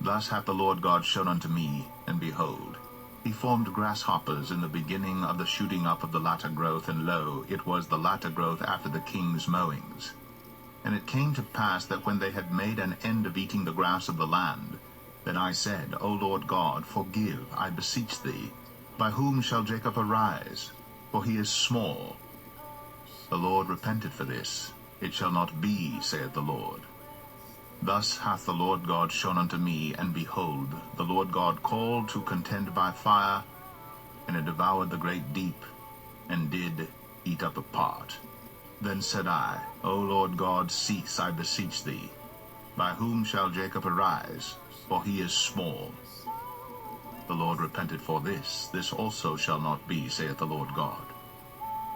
Thus hath the Lord God shown unto me, and behold, he formed grasshoppers in the beginning of the shooting up of the latter growth, and lo, it was the latter growth after the king's mowings. And it came to pass that when they had made an end of eating the grass of the land, then I said, O Lord God, forgive, I beseech thee. By whom shall Jacob arise? For he is small. The Lord repented for this. It shall not be, saith the Lord. Thus hath the Lord God shown unto me, and behold, the Lord God called to contend by fire, and it devoured the great deep, and did eat up a part. Then said I, O Lord God, cease, I beseech thee. By whom shall Jacob arise? For he is small. The Lord repented for this. This also shall not be, saith the Lord God.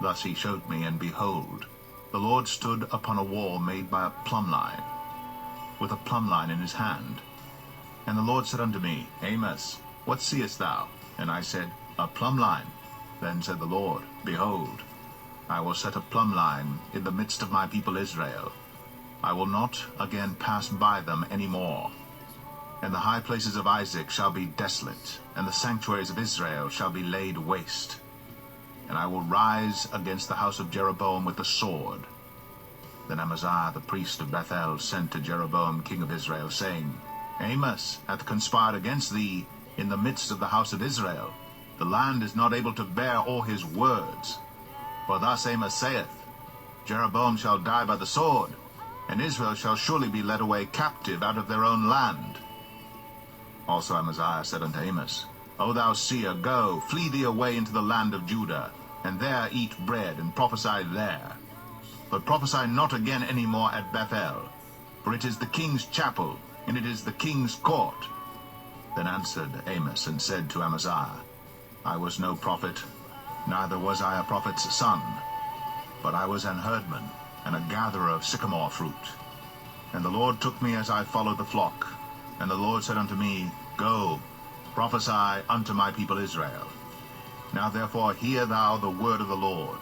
Thus he showed me, and behold, the Lord stood upon a wall made by a plumb line, with a plumb line in his hand. And the Lord said unto me, Amos, what seest thou? And I said, A plumb line. Then said the Lord, Behold, I will set a plumb line in the midst of my people Israel. I will not again pass by them any more. And the high places of Isaac shall be desolate, and the sanctuaries of Israel shall be laid waste. And I will rise against the house of Jeroboam with the sword. Then Amaziah the priest of Bethel sent to Jeroboam king of Israel, saying, Amos hath conspired against thee in the midst of the house of Israel. The land is not able to bear all his words. For thus Amos saith, Jeroboam shall die by the sword, and Israel shall surely be led away captive out of their own land. Also Amaziah said unto Amos, O thou seer, go, flee thee away into the land of Judah, and there eat bread, and prophesy there. But prophesy not again any more at Bethel, for it is the king's chapel, and it is the king's court. Then answered Amos, and said to Amaziah, I was no prophet, neither was I a prophet's son, but I was an herdman, and a gatherer of sycamore fruit. And the Lord took me as I followed the flock. And the Lord said unto me, Go, prophesy unto my people Israel. Now therefore hear thou the word of the Lord.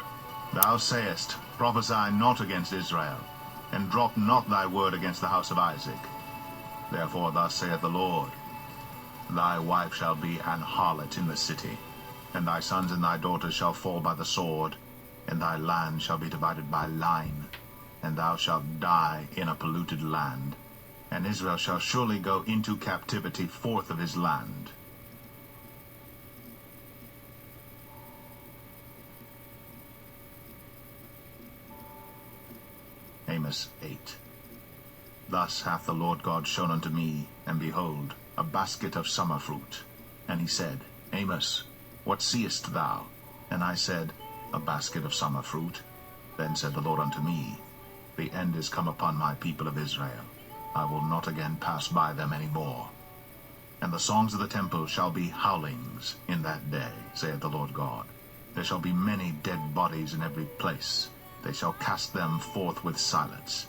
Thou sayest, Prophesy not against Israel, and drop not thy word against the house of Isaac. Therefore thus saith the Lord, Thy wife shall be an harlot in the city, and thy sons and thy daughters shall fall by the sword, and thy land shall be divided by line, and thou shalt die in a polluted land, and Israel shall surely go into captivity forth of his land. Amos 8. Thus hath the Lord God shown unto me, and behold, a basket of summer fruit. And he said, Amos, what seest thou? And I said, A basket of summer fruit. Then said the Lord unto me, The end is come upon my people of Israel. I will not again pass by them any more. And the songs of the temple shall be howlings in that day, saith the Lord God. There shall be many dead bodies in every place. They shall cast them forth with silence.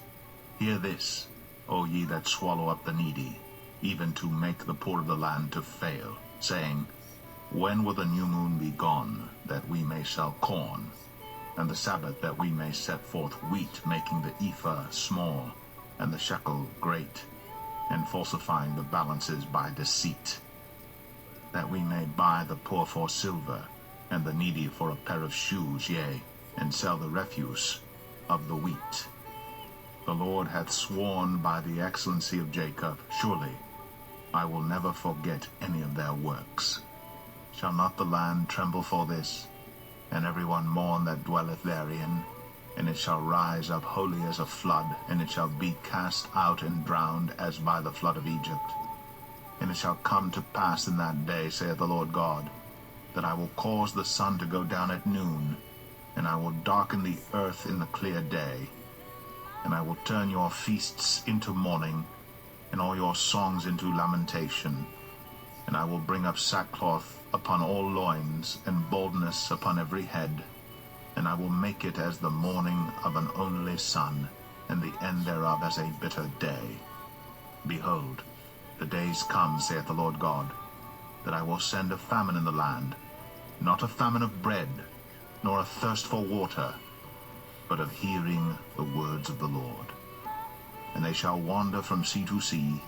Hear this, O ye that swallow up the needy, even to make the poor of the land to fail, saying, When will the new moon be gone, that we may sell corn, and the Sabbath that we may set forth wheat, making the ephah small, and the shekel great, and falsifying the balances by deceit, that we may buy the poor for silver, and the needy for a pair of shoes, yea, and sell the refuse of the wheat. The Lord hath sworn by the excellency of Jacob, surely I will never forget any of their works. Shall not the land tremble for this, and every one mourn that dwelleth therein? And it shall rise up wholly as a flood, and it shall be cast out and drowned as by the flood of Egypt. And it shall come to pass in that day, saith the Lord God, that I will cause the sun to go down at noon, and I will darken the earth in the clear day. And I will turn your feasts into mourning, and all your songs into lamentation. And I will bring up sackcloth upon all loins, and baldness upon every head. And I will make it as the mourning of an only son, and the end thereof as a bitter day. Behold, the days come, saith the Lord God, that I will send a famine in the land, not a famine of bread, nor a thirst for water, but of hearing the words of the Lord. And they shall wander from sea to sea,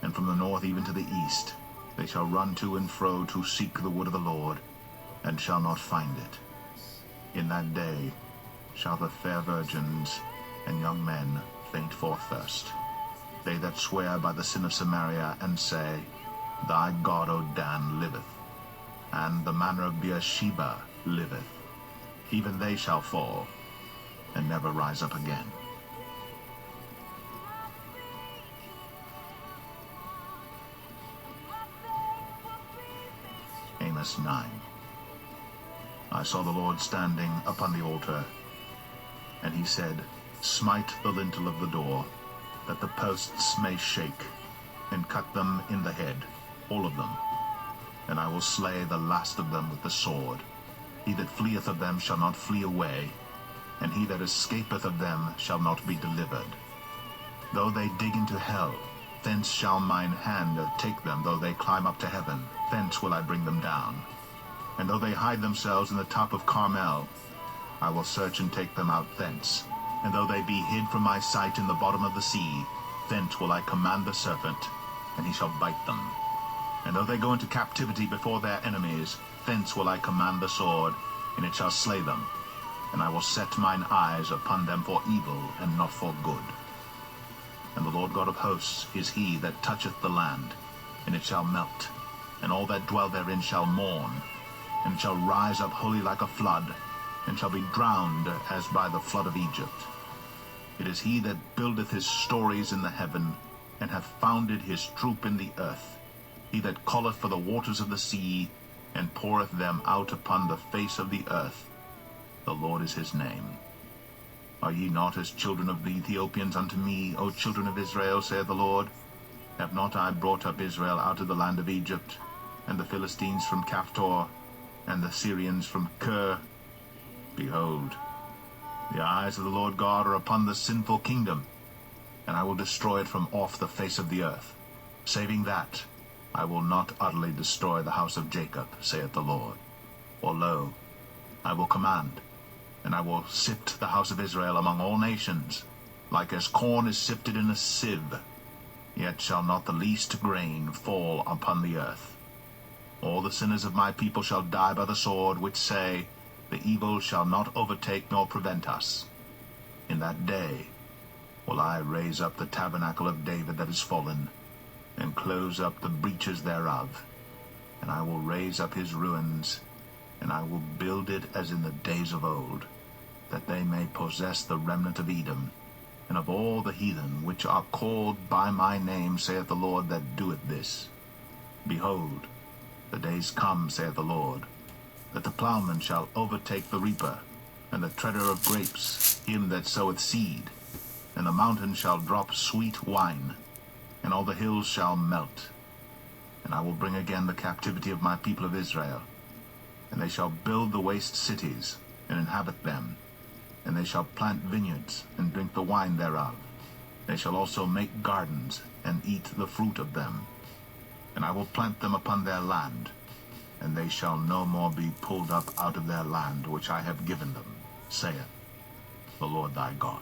and from the north even to the east. They shall run to and fro to seek the wood of the Lord, and shall not find it. In that day shall the fair virgins and young men faint for thirst. They that swear by the sin of Samaria, and say, Thy God, O Dan, liveth, and the manner of Beersheba liveth, even they shall fall, and never rise up again. Amos 9. I saw the Lord standing upon the altar, and he said, Smite the lintel of the door, that the posts may shake, and cut them in the head, all of them. And I will slay the last of them with the sword. He that fleeth of them shall not flee away, and he that escapeth of them shall not be delivered. Though they dig into hell, thence shall mine hand take them. Though they climb up to heaven, thence will I bring them down. And though they hide themselves in the top of Carmel, I will search and take them out thence. And though they be hid from my sight in the bottom of the sea, thence will I command the serpent, and he shall bite them. And though they go into captivity before their enemies, thence will I command the sword, and it shall slay them. And I will set mine eyes upon them for evil, and not for good. And the Lord God of hosts is he that toucheth the land, and it shall melt, and all that dwell therein shall mourn, and shall rise up wholly like a flood, and shall be drowned as by the flood of Egypt. It is he that buildeth his stories in the heaven, and hath founded his troop in the earth. He that calleth for the waters of the sea, and poureth them out upon the face of the earth. The Lord is his name. Are ye not as children of the Ethiopians unto me, O children of Israel, saith the Lord? Have not I brought up Israel out of the land of Egypt, and the Philistines from Caphtor, and the Syrians from Kir? Behold, the eyes of the Lord God are upon the sinful kingdom, and I will destroy it from off the face of the earth, saving that I will not utterly destroy the house of Jacob, saith the Lord. For lo, I will command, and I will sift the house of Israel among all nations, like as corn is sifted in a sieve, yet shall not the least grain fall upon the earth. All the sinners of my people shall die by the sword, which say, The evil shall not overtake nor prevent us. In that day will I raise up the tabernacle of David that is fallen, and close up the breaches thereof. And I will raise up his ruins, and I will build it as in the days of old, that they may possess the remnant of Edom, and of all the heathen which are called by my name, saith the Lord that doeth this. Behold, the days come, saith the Lord, that the plowman shall overtake the reaper, and the treader of grapes him that soweth seed, and the mountain shall drop sweet wine, and all the hills shall melt. And I will bring again the captivity of my people of Israel, and they shall build the waste cities, and inhabit them, and they shall plant vineyards, and drink the wine thereof. They shall also make gardens, and eat the fruit of them. And I will plant them upon their land, and they shall no more be pulled up out of their land which I have given them, saith the Lord thy God.